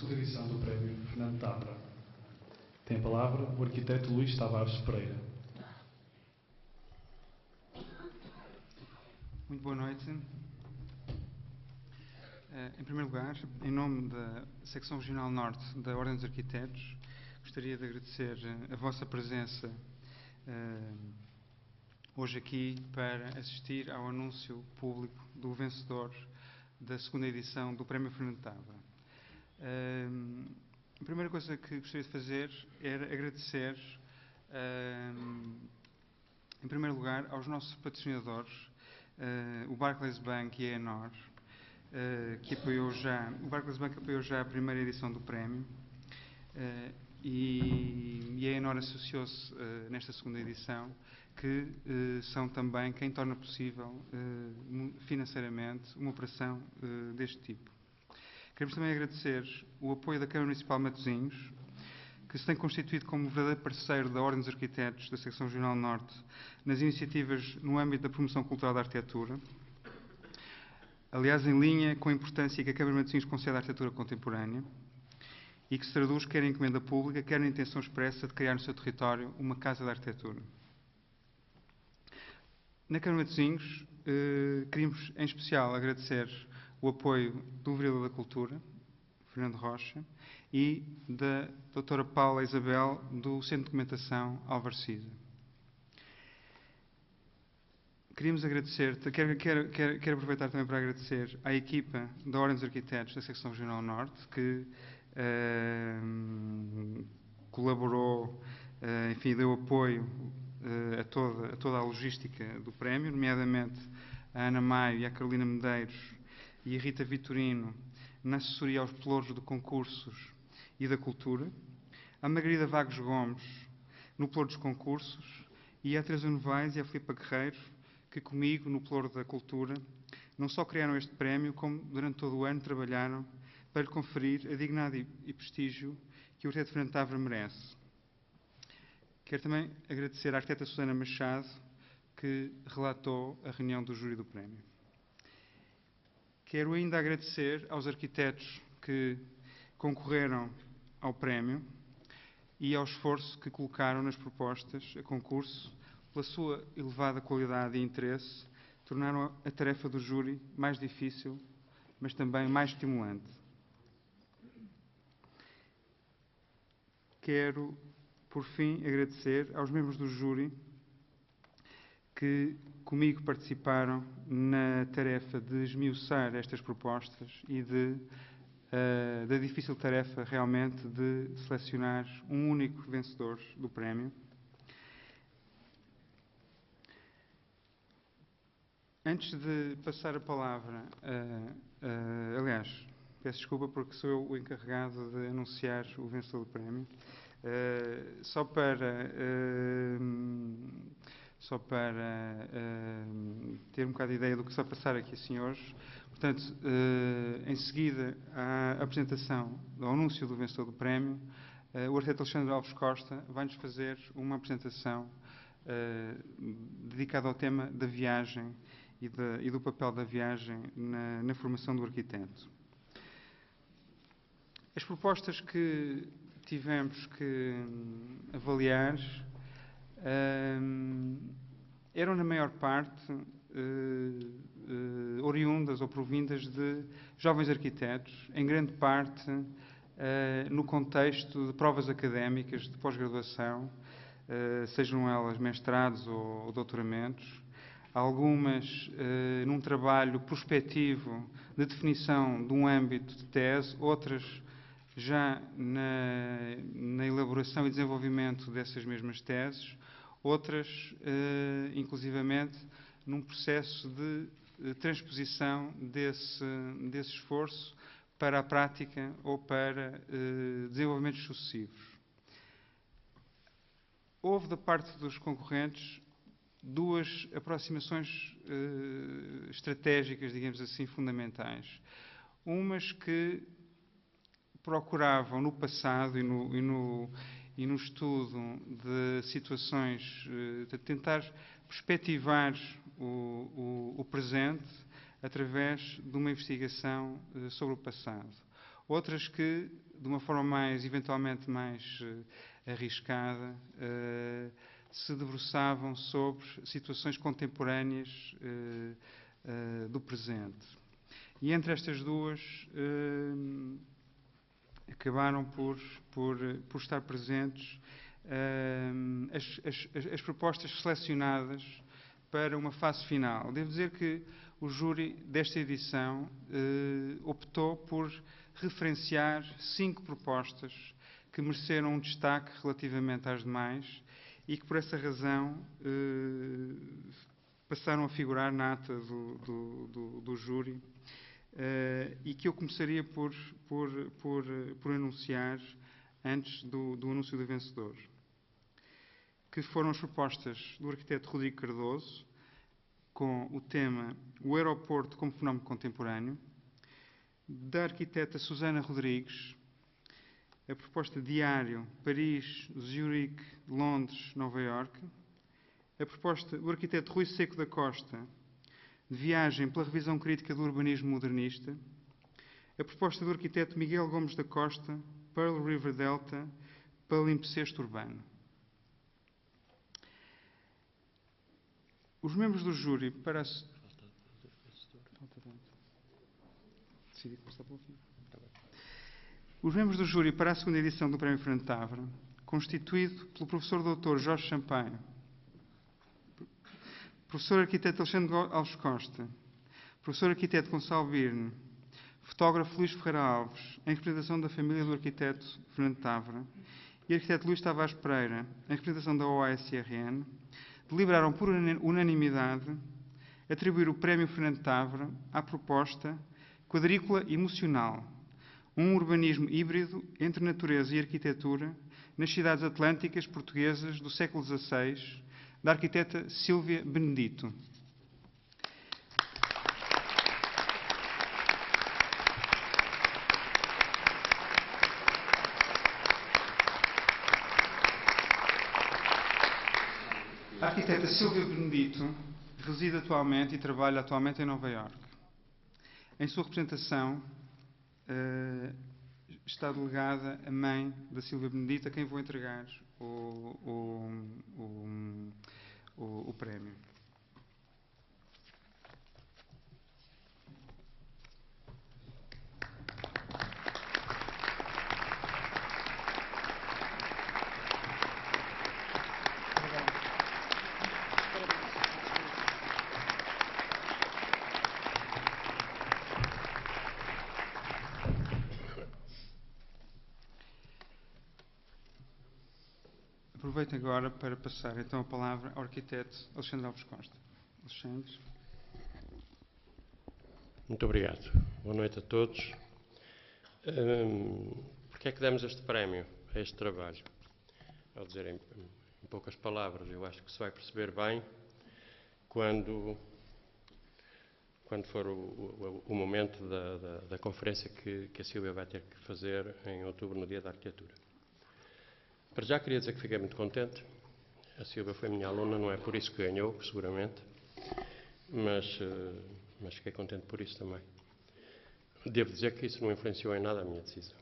segunda edição do Prémio Fernando Tavra. Tem a palavra o arquiteto Luís Tavares Pereira. Muito boa noite. Em primeiro lugar, em nome da Secção Regional Norte da Ordem dos Arquitetos, gostaria de agradecer a vossa presença hoje aqui para assistir ao anúncio público do vencedor da segunda edição do Prémio Fernando Tavra. A primeira coisa que gostaria de fazer era agradecer, em primeiro lugar, aos nossos patrocinadores, o Barclays Bank e a Enor, o Barclays Bank apoiou já a primeira edição do prémio e a Enor associou-se nesta segunda edição, que são também quem torna possível financeiramente uma operação deste tipo. Queremos também agradecer o apoio da Câmara Municipal de Matosinhos, que se tem constituído como verdadeiro parceiro da Ordem dos Arquitetos da Secção Regional Norte nas iniciativas no âmbito da promoção cultural da arquitetura, aliás, em linha com a importância que a Câmara de Matosinhos concede à arquitetura contemporânea e que se traduz quer em encomenda pública, quer na intenção expressa de criar no seu território uma Casa da Arquitetura. Na Câmara de Matosinhos, queríamos em especial agradecer o apoio do Vereador da Cultura, Fernando Rocha, e da doutora Paula Isabel, do Centro de Documentação Alvarcisa. Queríamos agradecer, quero aproveitar também para agradecer à equipa da Ordem dos Arquitetos da Secção Regional Norte, que colaborou, enfim, deu apoio a toda a logística do prémio, nomeadamente a Ana Maio e a Carolina Medeiros e a Rita Vitorino na assessoria aos pelouros de concursos e da cultura, a Margarida Vagos Gomes no pelouro dos concursos e a Teresa Novaes e a Filipa Guerreiro, que comigo no pelouro da cultura não só criaram este prémio, como durante todo o ano trabalharam para lhe conferir a dignidade e prestígio que o arquiteto Fernando Tavra merece. Quero também agradecer à arquiteta Susana Machado, que relatou a reunião do júri do prémio. Quero ainda agradecer aos arquitetos que concorreram ao prémio e ao esforço que colocaram nas propostas a concurso, pela sua elevada qualidade e interesse, tornaram a tarefa do júri mais difícil, mas também mais estimulante. Quero, por fim, agradecer aos membros do júri que comigo participaram na tarefa de esmiuçar estas propostas e da difícil tarefa realmente de selecionar um único vencedor do prémio. Antes de passar a palavra, aliás, peço desculpa porque sou eu o encarregado de anunciar o vencedor do prémio, só para ter um bocado de ideia do que se vai passar aqui assim hoje. Portanto, em seguida à apresentação do anúncio do vencedor do prémio, o arquiteto Alexandre Alves Costa vai-nos fazer uma apresentação dedicada ao tema da viagem e do papel da viagem na formação do arquiteto. As propostas que tivemos que avaliar eram, na maior parte, oriundas ou provindas de jovens arquitetos, em grande parte no contexto de provas académicas de pós-graduação, sejam elas mestrados ou doutoramentos, algumas num trabalho prospectivo de definição de um âmbito de tese, outras já na elaboração e desenvolvimento dessas mesmas teses, outras, inclusivamente, num processo de transposição desse esforço para a prática ou para desenvolvimentos sucessivos. Houve, da parte dos concorrentes, duas aproximações estratégicas, digamos assim, fundamentais. Umas que procuravam, no passado e no estudo de situações, de tentar perspectivar o presente através de uma investigação sobre o passado. outras que, de uma forma eventualmente mais arriscada, se debruçavam sobre situações contemporâneas do presente. E entre estas duas acabaram por estar presentes as propostas selecionadas para uma fase final. Devo dizer que o júri desta edição optou por referenciar 5 propostas que mereceram um destaque relativamente às demais e que, por essa razão, passaram a figurar na ata do júri, e que eu começaria por anunciar antes do anúncio do vencedor, que foram as propostas do arquiteto Rodrigo Cardoso, com o tema O Aeroporto como Fenómeno Contemporâneo, da arquiteta Susana Rodrigues, a proposta Diário, Paris, Zurique, Londres, Nova Iorque, a proposta do arquiteto Rui Seco da Costa, de Viagem pela Revisão Crítica do Urbanismo Modernista, a proposta do arquiteto Miguel Gomes da Costa, Pearl River Delta, Palimpsesto Urbano. Os membros do júri para a... Os membros do júri para a segunda edição do Prémio Fernando Tavra, constituído pelo professor Dr. Jorge Champagne, professor arquiteto Alexandre Alves Costa, professor arquiteto Gonçalo Birne, fotógrafo Luís Ferreira Alves, em representação da família do arquiteto Fernando Tavra, e arquiteto Luís Tavares Pereira, em representação da OASRN, deliberaram por unanimidade atribuir o Prémio Fernando Tavra à proposta Quadrícula Emocional, um urbanismo híbrido entre natureza e arquitetura nas cidades atlânticas portuguesas do século XVI, da arquiteta Sílvia Benedito. A arquiteta Sílvia Benedito reside atualmente e trabalha atualmente em Nova Iorque. Em sua representação está delegada a mãe da Sílvia Benedito, a quem vou entregar o prémio. Aproveito agora para passar então a palavra ao arquiteto Alexandre Alves Costa. Alexandre. Muito obrigado. Boa noite a todos. Porquê é que demos este prémio a este trabalho? Ao dizer em poucas palavras, eu acho que se vai perceber bem quando for o momento da conferência que a Sílvia vai ter que fazer em outubro, no Dia da Arquitetura. Para já queria dizer que fiquei muito contente. A Sílvia foi minha aluna, não é por isso que ganhou, seguramente, mas fiquei contente por isso também. Devo dizer que isso não influenciou em nada a minha decisão.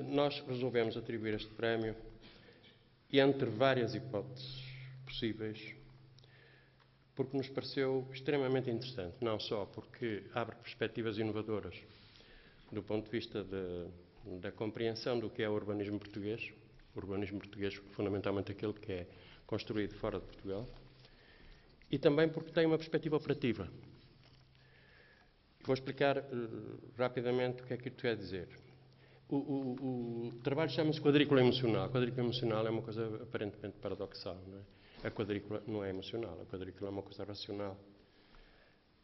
Nós resolvemos atribuir este prémio entre várias hipóteses possíveis, porque nos pareceu extremamente interessante, não só porque abre perspectivas inovadoras do ponto de vista da compreensão do que é o urbanismo português fundamentalmente aquele que é construído fora de Portugal, e também porque tem uma perspectiva operativa. Vou explicar rapidamente o que é que isto quer dizer. O trabalho chama-se quadrícula emocional. A quadrícula emocional é uma coisa aparentemente paradoxal, não é? A quadrícula não é emocional, a quadrícula é uma coisa racional,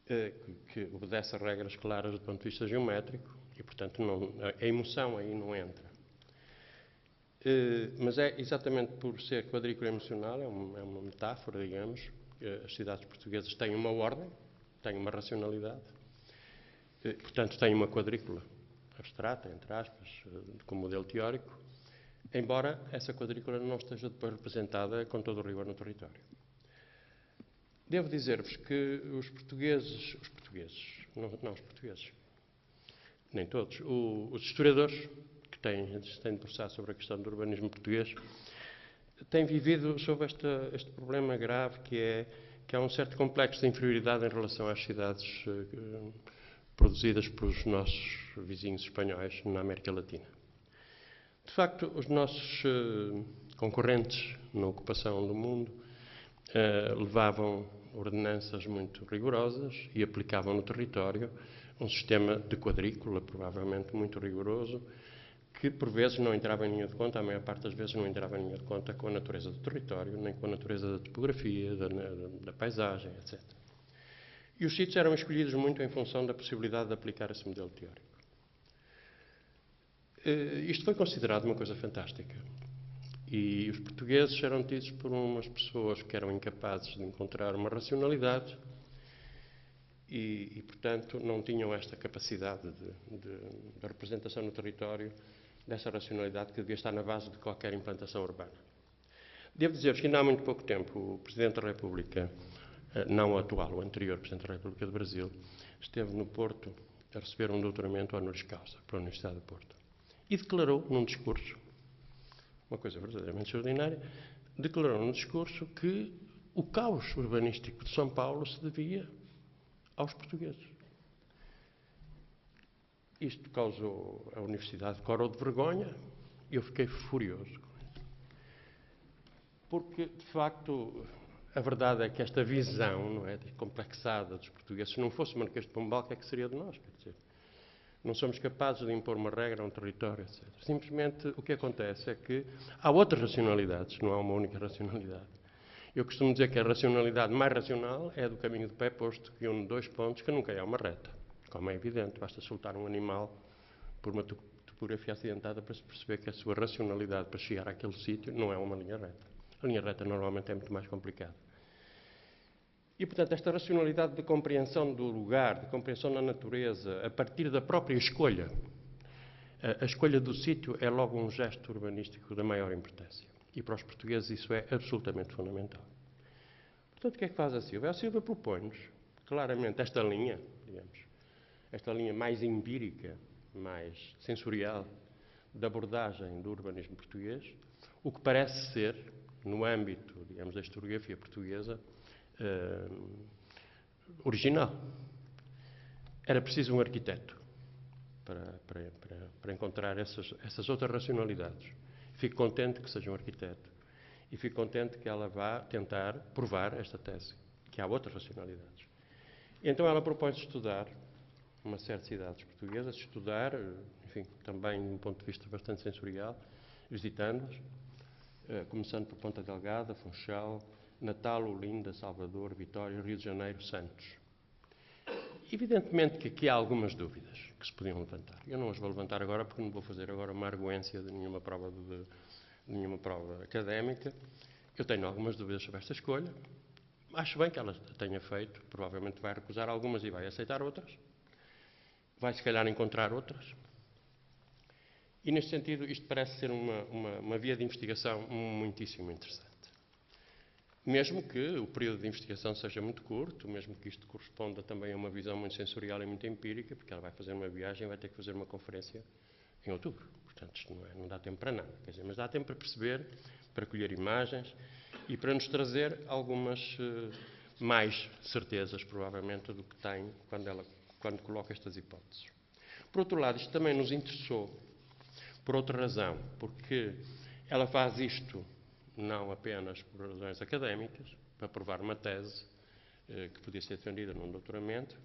que obedece a regras claras do ponto de vista geométrico e, portanto, a emoção aí não entra. Mas é exatamente por ser quadrícula emocional, é uma metáfora, digamos, as cidades portuguesas têm uma ordem, têm uma racionalidade, portanto, têm uma quadrícula abstrata, entre aspas, como modelo teórico, embora essa quadrícula não esteja depois representada com todo o rigor no território. Devo dizer-vos que os portugueses, nem todos, os historiadores que têm debruçado sobre a questão do urbanismo português têm vivido sob este problema grave que há um certo complexo de inferioridade em relação às cidades produzidas pelos nossos vizinhos espanhóis na América Latina. De facto, os nossos concorrentes na ocupação do mundo levavam ordenanças muito rigorosas e aplicavam no território um sistema de quadrícula, provavelmente muito rigoroso, que por vezes não entrava em linha de conta, a maior parte das vezes não entrava em linha de conta com a natureza do território, nem com a natureza da topografia, da paisagem, etc. E os sítios eram escolhidos muito em função da possibilidade de aplicar esse modelo teórico. Isto foi considerado uma coisa fantástica. E os portugueses eram tidos por umas pessoas que eram incapazes de encontrar uma racionalidade e portanto, não tinham esta capacidade de representação no território dessa racionalidade que devia estar na base de qualquer implantação urbana. Devo dizer-vos que ainda há muito pouco tempo o Presidente da República, não o atual, o anterior Presidente da República do Brasil, esteve no Porto a receber um doutoramento honoris causa para a Universidade do Porto e declarou num discurso, uma coisa verdadeiramente extraordinária, declarou num discurso que o caos urbanístico de São Paulo se devia aos portugueses. Isto causou a Universidade corou de vergonha e eu fiquei furioso com isso. Porque, de facto, a verdade é que esta visão, não é, complexada dos portugueses, se não fosse o Marquês de Pombal, o que é que seria de nós? Quer dizer, não somos capazes de impor uma regra a um território, etc. Simplesmente o que acontece é que há outras racionalidades, não há uma única racionalidade. Eu costumo dizer que a racionalidade mais racional é a do caminho de pé posto, que une dois pontos, que nunca é uma reta. Como é evidente, basta soltar um animal por uma topografia acidentada para se perceber que a sua racionalidade para chegar àquele sítio não é uma linha reta. A linha reta normalmente é muito mais complicada. E, portanto, esta racionalidade de compreensão do lugar, de compreensão da natureza, a partir da própria escolha, a escolha do sítio é logo um gesto urbanístico da maior importância. E para os portugueses isso é absolutamente fundamental. Portanto, o que é que faz a Silva? A Silva propõe-nos claramente esta linha, digamos, esta linha mais empírica, mais sensorial, da abordagem do urbanismo português, o que parece ser, no âmbito, digamos, da historiografia portuguesa, original. Era preciso um arquiteto para encontrar essas outras racionalidades. Fico contente que seja um arquiteto e fico contente que ela vá tentar provar esta tese, que há outras racionalidades. E então ela propõe-se estudar uma série de cidades portuguesas, estudar, enfim, também de um ponto de vista bastante sensorial, visitando-as, começando por Ponta Delgada, Funchal, Natal, Olinda, Salvador, Vitória, Rio de Janeiro, Santos. Evidentemente que aqui há algumas dúvidas que se podiam levantar. Eu não as vou levantar agora porque não vou fazer agora uma arguência de nenhuma prova académica. Eu tenho algumas dúvidas sobre esta escolha. Acho bem que ela tenha feito. Provavelmente vai recusar algumas e vai aceitar outras. Vai, se calhar, encontrar outras. E, neste sentido, isto parece ser uma via de investigação muitíssimo interessante. Mesmo que o período de investigação seja muito curto, mesmo que isto corresponda também a uma visão muito sensorial e muito empírica, porque ela vai fazer uma viagem e vai ter que fazer uma conferência em outubro. Portanto, isto não dá tempo para nada. Quer dizer, mas dá tempo para perceber, para colher imagens e para nos trazer algumas mais certezas, provavelmente, do que tem quando coloca estas hipóteses. Por outro lado, isto também nos interessou por outra razão, porque ela faz isto não apenas por razões académicas, para provar uma tese que podia ser defendida num doutoramento,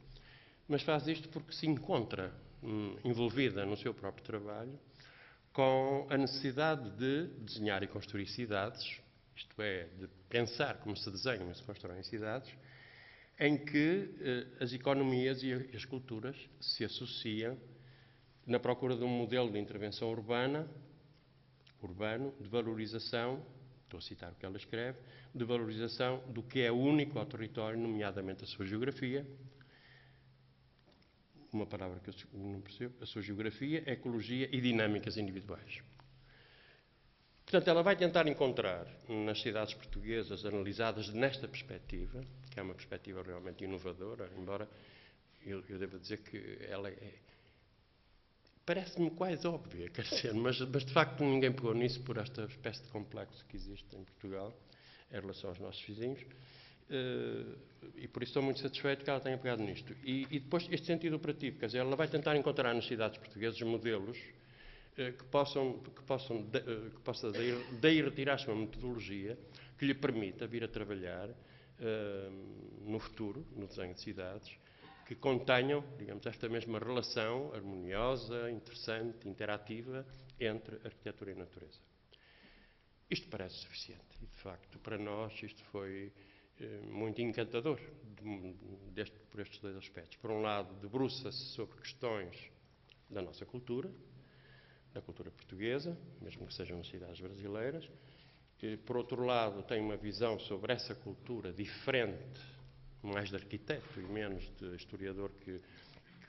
mas faz isto porque se encontra envolvida no seu próprio trabalho com a necessidade de desenhar e construir cidades, isto é, de pensar como se desenham e se constroem cidades, em que as economias e as culturas se associam na procura de um modelo de intervenção urbano, de valorização, estou a citar o que ela escreve, de valorização do que é único ao território, nomeadamente a sua geografia, uma palavra que eu não percebo, a sua geografia, ecologia e dinâmicas individuais. Portanto, ela vai tentar encontrar nas cidades portuguesas analisadas nesta perspectiva, que é uma perspectiva realmente inovadora, embora eu deva dizer que ela parece-me quase óbvia, quer dizer, mas de facto ninguém pegou nisso por esta espécie de complexo que existe em Portugal em relação aos nossos vizinhos. E por isso estou muito satisfeito que ela tenha pegado nisto. E depois este sentido operativo, quer dizer, ela vai tentar encontrar nas cidades portuguesas modelos que possam daí retirar-se uma metodologia que lhe permita vir a trabalhar no futuro, no desenho de cidades, que contenham, digamos, esta mesma relação harmoniosa, interessante, interativa entre arquitetura e natureza. Isto parece suficiente e, de facto, para nós isto foi muito encantador por estes dois aspectos. Por um lado, debruça-se sobre questões da nossa cultura, da cultura portuguesa, mesmo que sejam nas cidades brasileiras. E, por outro lado, tem uma visão sobre essa cultura diferente, mais de arquiteto e menos de historiador que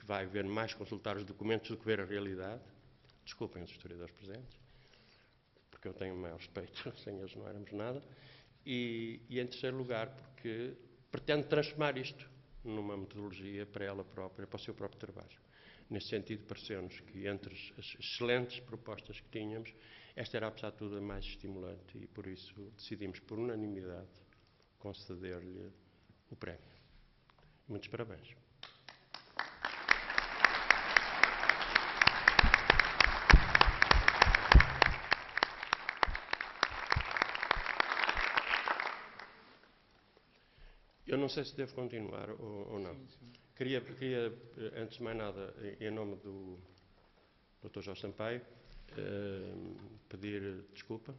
vai ver mais consultar os documentos do que ver a realidade. Desculpem os historiadores presentes, porque eu tenho o maior respeito, sem eles não éramos nada. E em terceiro lugar, porque pretende transformar isto numa metodologia para ela própria, para o seu próprio trabalho. Nesse sentido, pareceu-nos que entre as excelentes propostas que tínhamos, esta era, apesar de tudo, a mais estimulante e, por isso, decidimos, por unanimidade, conceder-lhe o prémio. Muitos parabéns. Eu não sei se devo continuar ou não. Queria, antes de mais nada, em nome do Dr. Jorge Sampaio, pedir desculpa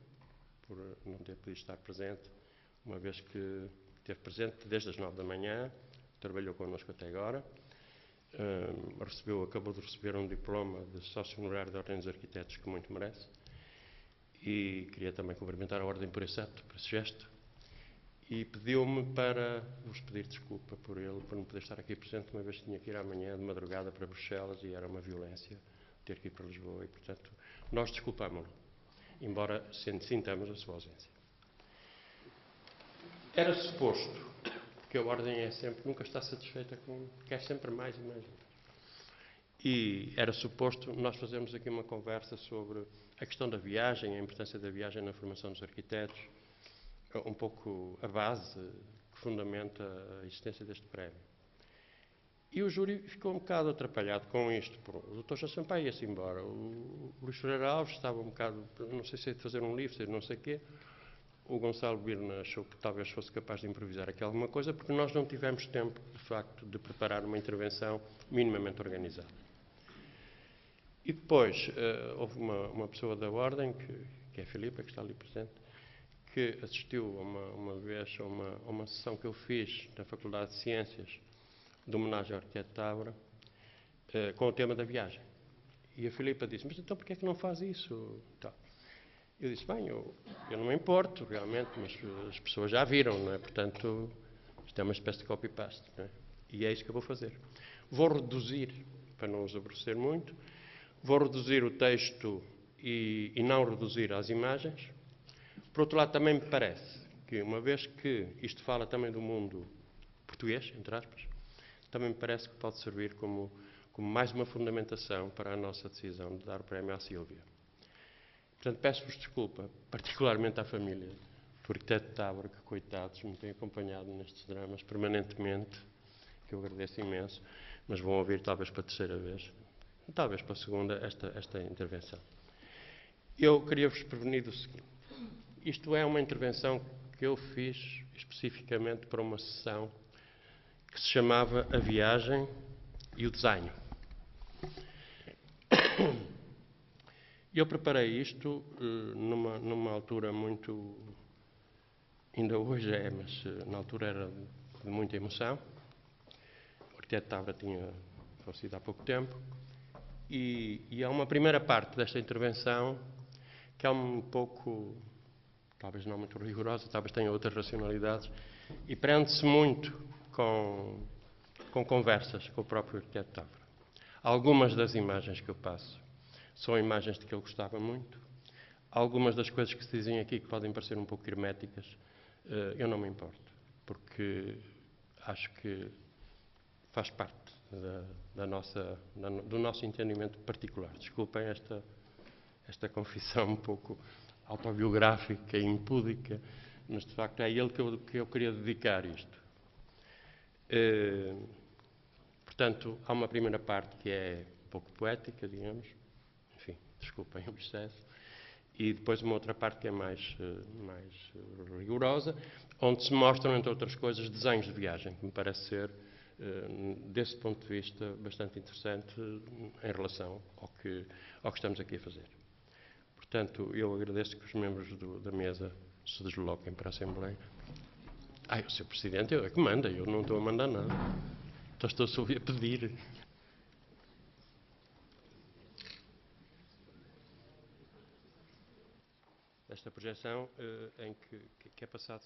por não ter podido estar presente, uma vez que esteve presente desde as 9 da manhã, trabalhou connosco até agora, acabou de receber um diploma de sócio honorário da Ordem dos Arquitetos, que muito merece, e queria também cumprimentar a Ordem por esse ato, por esse gesto, e pediu-me para vos pedir desculpa por não poder estar aqui presente, uma vez que tinha que ir amanhã de madrugada para Bruxelas e era uma violência ter que ir para Lisboa e, portanto, nós desculpámo-lo, embora sintamos a sua ausência. Era suposto que a Ordem nunca está satisfeita quer sempre mais e mais. E era suposto nós fazermos aqui uma conversa sobre a questão da viagem, a importância da viagem na formação dos arquitetos, um pouco a base que fundamenta a existência deste prémio. E o júri ficou um bocado atrapalhado com isto. O Dr. Jorge Sampaio ia-se embora. O Luís Ferreira Alves estava um bocado, não sei se ia fazer um livro, não sei o quê. O Gonçalo Birna achou que talvez fosse capaz de improvisar aqui alguma coisa, porque nós não tivemos tempo, de facto, de preparar uma intervenção minimamente organizada. E depois houve uma pessoa da Ordem, que é a Filipa, que está ali presente, que assistiu uma vez a uma sessão que eu fiz na Faculdade de Ciências de homenagem ao arquiteto Távora, com o tema da viagem. E a Filipa disse, mas então porquê é que não faz isso? Então, eu disse, bem, eu não me importo realmente, mas as pessoas já viram, não é? Portanto, isto é uma espécie de copy-paste, não é? E é isso que eu vou fazer. Vou reduzir, para não os aborrecer muito, vou reduzir o texto e não reduzir as imagens. Por outro lado, também me parece que, uma vez que isto fala também do mundo português, entre aspas, também me parece que pode servir como mais uma fundamentação para a nossa decisão de dar o prémio à Sílvia. Portanto, peço-vos desculpa, particularmente à família do arquiteto Távora, que, coitados, me tem acompanhado nestes dramas permanentemente, que eu agradeço imenso, mas vão ouvir talvez para a terceira vez, talvez para a segunda, esta intervenção. Eu queria-vos prevenir do seguinte. Isto é uma intervenção que eu fiz especificamente para uma sessão que se chamava A Viagem e o Desenho. Eu preparei isto numa altura muito... Ainda hoje é, mas na altura era de muita emoção. O arquiteto Távora tinha falecido há pouco tempo. E há uma primeira parte desta intervenção que é um pouco... talvez não muito rigorosa, talvez tenha outras racionalidades, e prende-se muito com conversas com o próprio arquiteto Távora. Algumas das imagens que eu passo são imagens de que ele gostava muito. Algumas das coisas que se dizem aqui, que podem parecer um pouco herméticas, eu não me importo, porque acho que faz parte do nosso entendimento particular. Desculpem esta confissão um pouco autobiográfica e impúdica, mas de facto é a ele que eu queria dedicar isto. Portanto, há uma primeira parte que é um pouco poética, digamos, enfim, desculpem o excesso, e depois uma outra parte que é mais rigorosa, onde se mostram, entre outras coisas, desenhos de viagem, que me parece ser, desse ponto de vista, bastante interessante em relação ao que estamos aqui a fazer. Portanto, eu agradeço que os membros da mesa se desloquem para a Assembleia. O Sr. Presidente é que manda, eu não estou a mandar nada. Então estou só a pedir. Esta projeção que é passado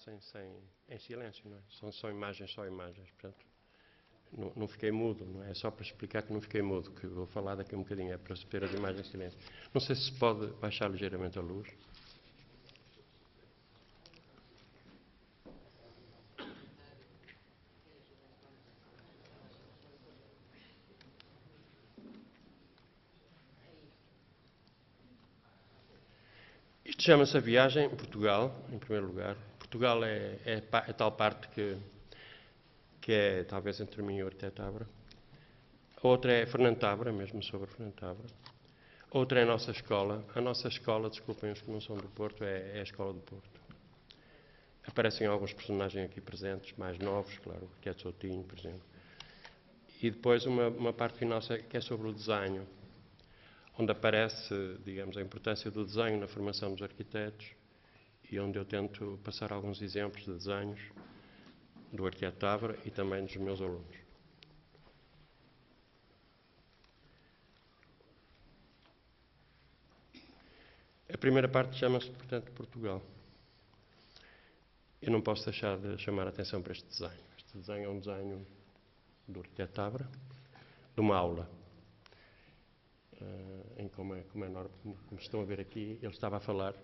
em silêncio, não é? São só imagens, portanto, não fiquei mudo, não é? É só para explicar que não fiquei mudo, que vou falar daqui a um bocadinho, é para se ter as imagens em silêncio. Não sei se pode baixar ligeiramente a luz. Isto chama-se a viagem em Portugal, em primeiro lugar. Portugal é a tal parte que é talvez entre mim e o arquiteto Abra. A outra é Fernando Tabra, mesmo sobre Fernando Tabra. Outra é a nossa escola. A nossa escola, desculpem os que não são do Porto, é a Escola do Porto. Aparecem alguns personagens aqui presentes, mais novos, claro, o arquiteto Soutinho, por exemplo. E depois uma parte final que é sobre o desenho, onde aparece, digamos, a importância do desenho na formação dos arquitetos e onde eu tento passar alguns exemplos de desenhos do arquiteto Tabra e também dos meus alunos. A primeira parte chama-se, portanto, Portugal. Eu não posso deixar de chamar a atenção para este desenho. Este desenho é um desenho do arquiteto Tabra, de uma aula, em como estão a ver aqui, ele estava a falar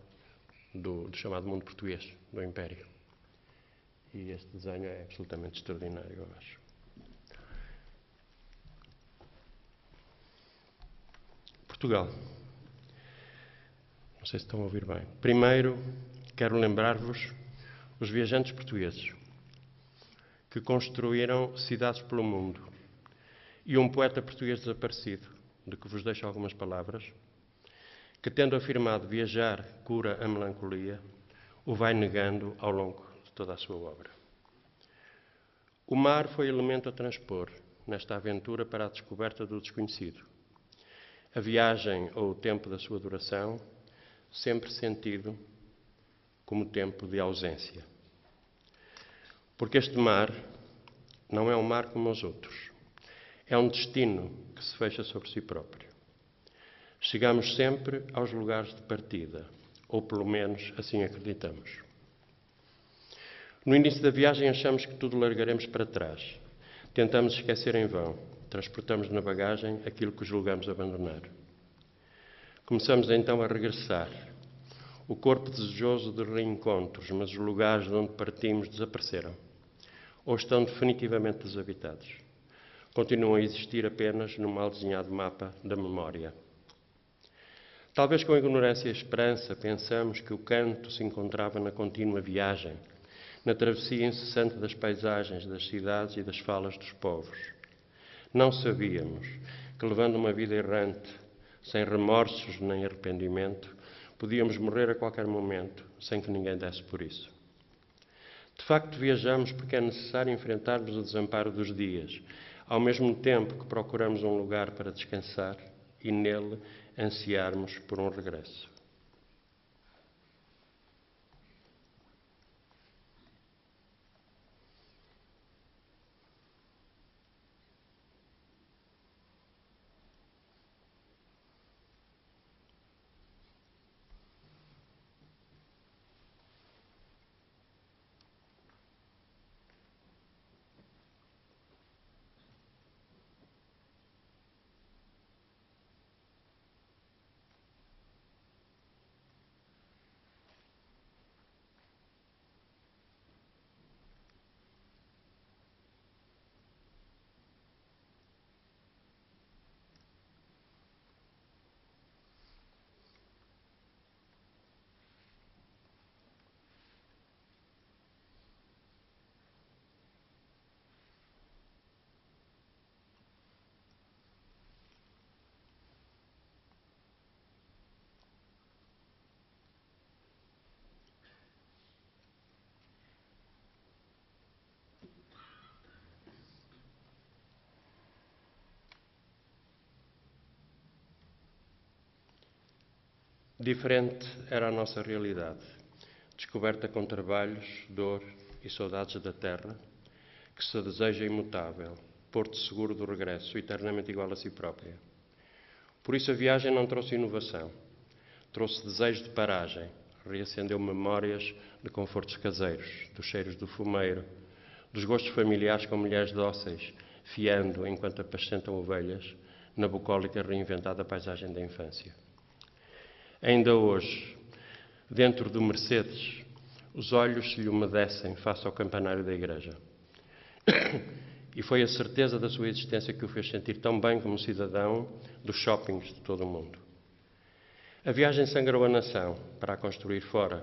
do chamado mundo português, do Império. E este desenho é absolutamente extraordinário, eu acho. Portugal. Não sei se estão a ouvir bem. Primeiro, quero lembrar-vos os viajantes portugueses que construíram cidades pelo mundo e um poeta português desaparecido, de que vos deixo algumas palavras, que tendo afirmado viajar cura a melancolia, o vai negando ao longo de toda a sua obra. O mar foi elemento a transpor nesta aventura para a descoberta do desconhecido. A viagem ou o tempo da sua duração sempre sentido como tempo de ausência. Porque este mar não é um mar como os outros. É um destino que se fecha sobre si próprio. Chegamos sempre aos lugares de partida, ou pelo menos assim acreditamos. No início da viagem achamos que tudo largaremos para trás. Tentamos esquecer em vão. Transportamos na bagagem aquilo que julgamos abandonar. Começamos então a regressar. O corpo desejoso de reencontros, mas os lugares de onde partimos desapareceram. Ou estão definitivamente desabitados. Continuam a existir apenas no mal desenhado mapa da memória. Talvez com ignorância e esperança pensamos que o canto se encontrava na contínua viagem, na travessia incessante das paisagens, das cidades e das falas dos povos. Não sabíamos que, levando uma vida errante, sem remorsos nem arrependimento, podíamos morrer a qualquer momento, sem que ninguém desse por isso. De facto, viajamos porque é necessário enfrentarmos o desamparo dos dias, ao mesmo tempo que procuramos um lugar para descansar e nele ansiarmos por um regresso. Diferente era a nossa realidade, descoberta com trabalhos, dor e saudades da terra, que se deseja imutável, porto seguro do regresso, eternamente igual a si própria. Por isso a viagem não trouxe inovação, trouxe desejo de paragem, reacendeu memórias de confortos caseiros, dos cheiros do fumeiro, dos gostos familiares com mulheres dóceis, fiando enquanto apacentam ovelhas, na bucólica reinventada paisagem da infância. Ainda hoje, dentro do Mercedes, os olhos se lhe umedecem face ao campanário da igreja. E foi a certeza da sua existência que o fez sentir tão bem como cidadão dos shoppings de todo o mundo. A viagem sangrou a nação para a construir fora,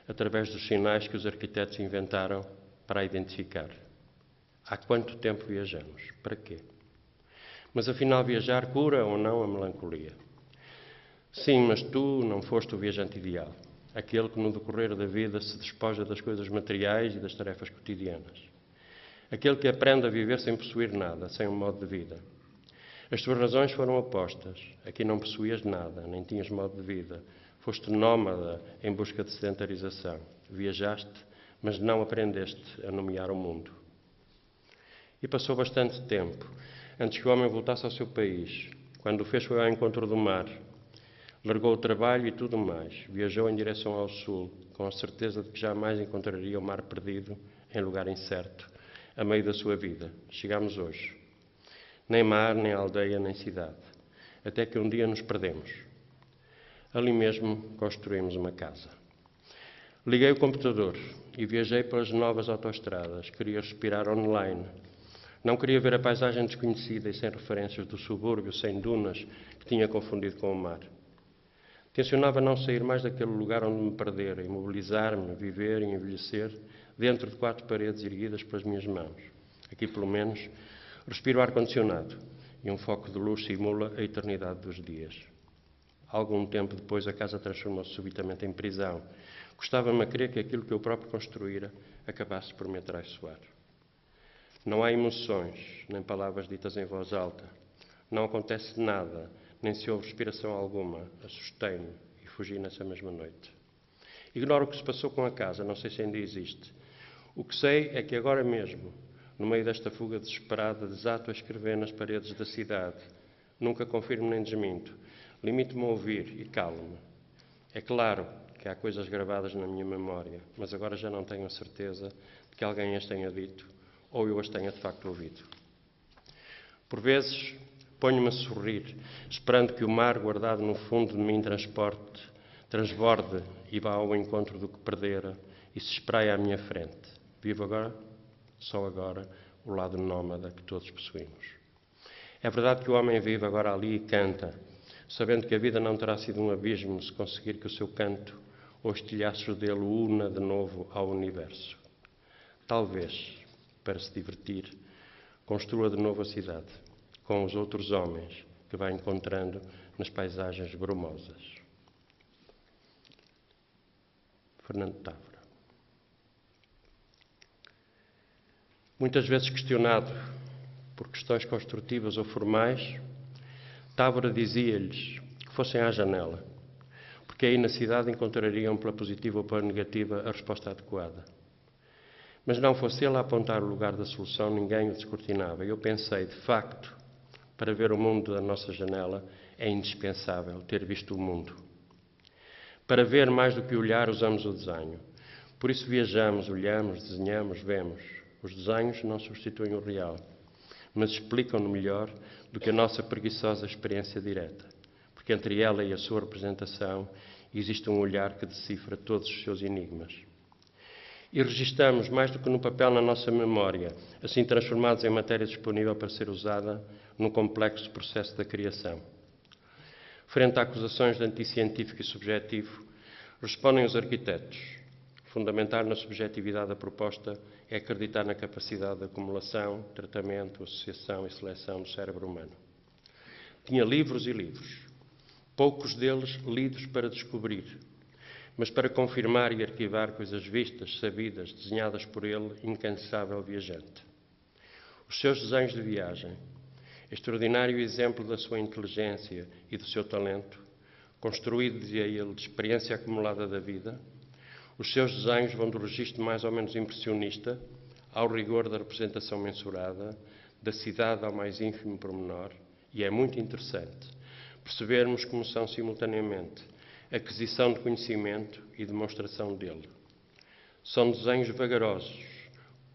através dos sinais que os arquitetos inventaram para a identificar. Há quanto tempo viajamos? Para quê? Mas afinal viajar cura ou não a melancolia? Sim, mas tu não foste o viajante ideal. Aquele que no decorrer da vida se despoja das coisas materiais e das tarefas cotidianas. Aquele que aprende a viver sem possuir nada, sem um modo de vida. As tuas razões foram opostas. Aqui não possuías nada, nem tinhas modo de vida. Foste nómada em busca de sedentarização. Viajaste, mas não aprendeste a nomear o mundo. E passou bastante tempo antes que o homem voltasse ao seu país. Quando o fez foi ao encontro do mar. Largou o trabalho e tudo mais. Viajou em direção ao sul, com a certeza de que jamais encontraria o mar perdido em lugar incerto, a meio da sua vida. Chegámos hoje. Nem mar, nem aldeia, nem cidade. Até que um dia nos perdemos. Ali mesmo construímos uma casa. Liguei o computador e viajei pelas novas autoestradas. Queria respirar online. Não queria ver a paisagem desconhecida e sem referências do subúrbio, sem dunas, que tinha confundido com o mar. Tencionava não sair mais daquele lugar onde me perdera, imobilizar-me, viver e envelhecer dentro de 4 paredes erguidas pelas minhas mãos. Aqui, pelo menos, respiro ar-condicionado e um foco de luz simula a eternidade dos dias. Algum tempo depois, a casa transformou-se subitamente em prisão. Custava-me a crer que aquilo que eu próprio construíra acabasse por me atraiçoar. Não há emoções, nem palavras ditas em voz alta. Não acontece nada, nem se ouve respiração alguma. Assustei-me e fugi nessa mesma noite. Ignoro o que se passou com a casa, não sei se ainda existe. O que sei é que agora mesmo, no meio desta fuga desesperada, desato a escrever nas paredes da cidade. Nunca confirmo nem desminto. Limito-me a ouvir e calo-me. É claro que há coisas gravadas na minha memória, mas agora já não tenho a certeza de que alguém as tenha dito ou eu as tenha de facto ouvido. Por vezes, ponho-me a sorrir, esperando que o mar guardado no fundo de mim transborde e vá ao encontro do que perdera e se espraia à minha frente. Vivo agora, só agora, o lado nómada que todos possuímos. É verdade que o homem vive agora ali e canta, sabendo que a vida não terá sido um abismo se conseguir que o seu canto ou os telhaços dele o una de novo ao universo. Talvez, para se divertir, construa de novo a cidade, com os outros homens que vai encontrando nas paisagens brumosas. Fernando Távora. Muitas vezes questionado por questões construtivas ou formais, Távora dizia-lhes que fossem à janela, porque aí na cidade encontrariam pela positiva ou pela negativa a resposta adequada. Mas não fosse ele a apontar o lugar da solução, ninguém o descortinava. Eu pensei, de facto, para ver o mundo da nossa janela é indispensável ter visto o mundo. Para ver mais do que olhar, usamos o desenho. Por isso viajamos, olhamos, desenhamos, vemos. Os desenhos não substituem o real, mas explicam-no melhor do que a nossa preguiçosa experiência direta, porque entre ela e a sua representação existe um olhar que decifra todos os seus enigmas. E registamos, mais do que no papel, na nossa memória, assim transformados em matéria disponível para ser usada num complexo processo da criação. Frente a acusações de anticientífico e subjetivo, respondem os arquitetos. Fundamentar na subjetividade da proposta é acreditar na capacidade de acumulação, tratamento, associação e seleção do cérebro humano. Tinha livros e livros, poucos deles lidos para descobrir, mas para confirmar e arquivar coisas vistas, sabidas, desenhadas por ele, incansável viajante. Os seus desenhos de viagem, extraordinário exemplo da sua inteligência e do seu talento, Construído, dizia ele, de experiência acumulada da vida, os seus desenhos vão do registro mais ou menos impressionista ao rigor da representação mensurada, da cidade ao mais ínfimo pormenor, e é muito interessante percebermos como são simultaneamente aquisição de conhecimento e demonstração dele. São desenhos vagarosos,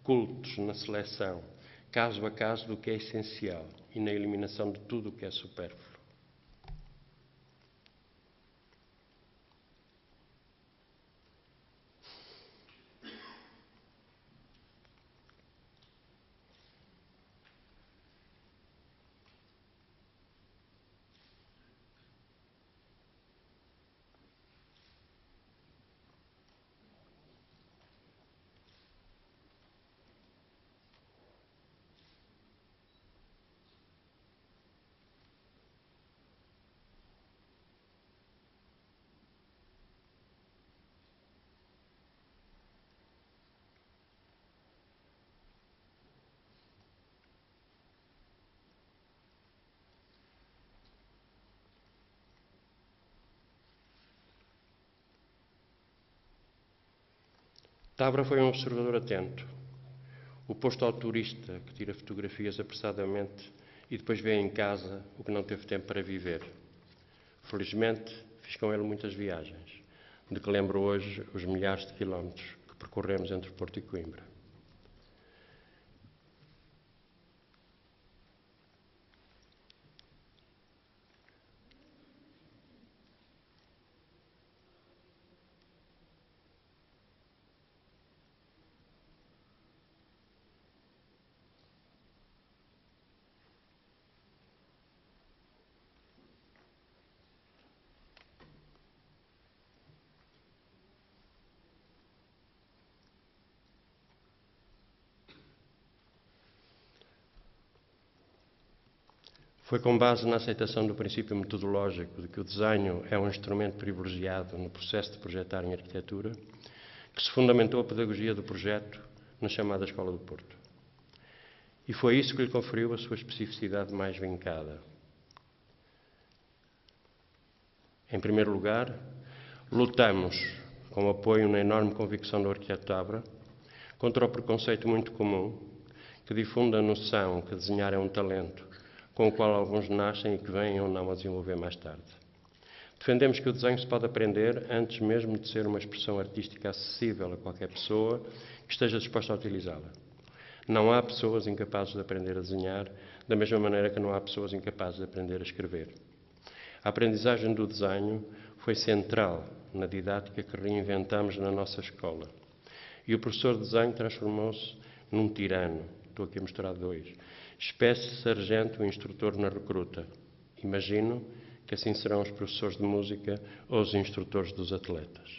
cultos na seleção, caso a caso do que é essencial e na eliminação de tudo o que é supérfluo. Tavra foi um observador atento, oposto ao turista que tira fotografias apressadamente e depois vê em casa o que não teve tempo para viver. Felizmente, fiz com ele muitas viagens, de que lembro hoje os milhares de quilómetros que percorremos entre Porto e Coimbra. Foi com base na aceitação do princípio metodológico de que o desenho é um instrumento privilegiado no processo de projetar em arquitetura que se fundamentou a pedagogia do projeto na chamada Escola do Porto. E foi isso que lhe conferiu a sua especificidade mais vincada. Em primeiro lugar, lutamos, com apoio na enorme convicção do arquiteto Tavra, contra o preconceito muito comum que difunde a noção que desenhar é um talento com o qual alguns nascem e que vêm ou não a desenvolver mais tarde. Defendemos que o desenho se pode aprender antes mesmo de ser uma expressão artística acessível a qualquer pessoa que esteja disposta a utilizá-la. Não há pessoas incapazes de aprender a desenhar, da mesma maneira que não há pessoas incapazes de aprender a escrever. A aprendizagem do desenho foi central na didática que reinventamos na nossa escola. E o professor de desenho transformou-se num tirano. Estou aqui a mostrar dois. Espécie de sargento e instrutor na recruta. Imagino que assim serão os professores de música ou os instrutores dos atletas.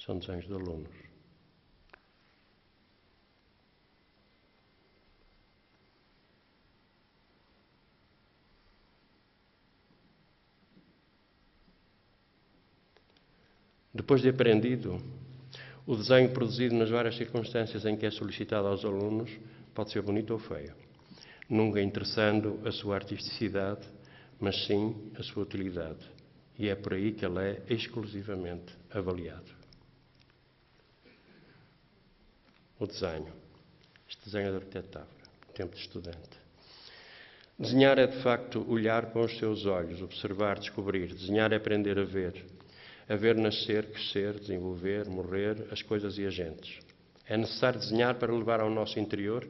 São desenhos de alunos. Depois de aprendido, o desenho produzido nas várias circunstâncias em que é solicitado aos alunos pode ser bonito ou feio, nunca interessando a sua artisticidade, mas sim a sua utilidade. E é por aí que ele é exclusivamente avaliado. O desenho. Este desenho é do arquiteto Tavra, tempo de estudante. Desenhar é, de facto, olhar com os seus olhos, observar, descobrir. Desenhar é aprender a ver nascer, crescer, desenvolver, morrer, as coisas e agentes. É necessário desenhar para levar ao nosso interior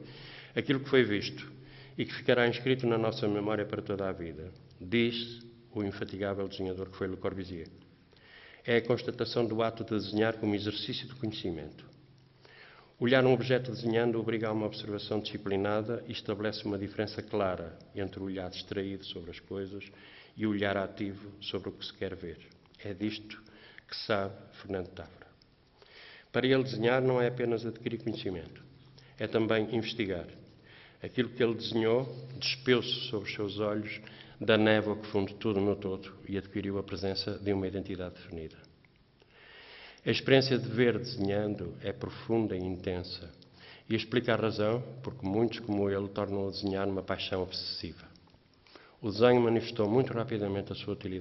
aquilo que foi visto e que ficará inscrito na nossa memória para toda a vida. Diz o infatigável desenhador que foi Le Corbusier. É a constatação do ato de desenhar como exercício do conhecimento. Olhar um objeto desenhando obriga a uma observação disciplinada e estabelece uma diferença clara entre o olhar distraído sobre as coisas e o olhar ativo sobre o que se quer ver. É disto que sabe Fernando Tavra. Para ele, desenhar não é apenas adquirir conhecimento, é também investigar. Aquilo que ele desenhou despeu-se sobre os seus olhos da névoa que funde tudo no todo e adquiriu a presença de uma identidade definida. A experiência de ver desenhando é profunda e intensa E explica a razão porque muitos, como ele, tornam o desenhar uma paixão obsessiva. O desenho manifestou muito rapidamente a sua utilidade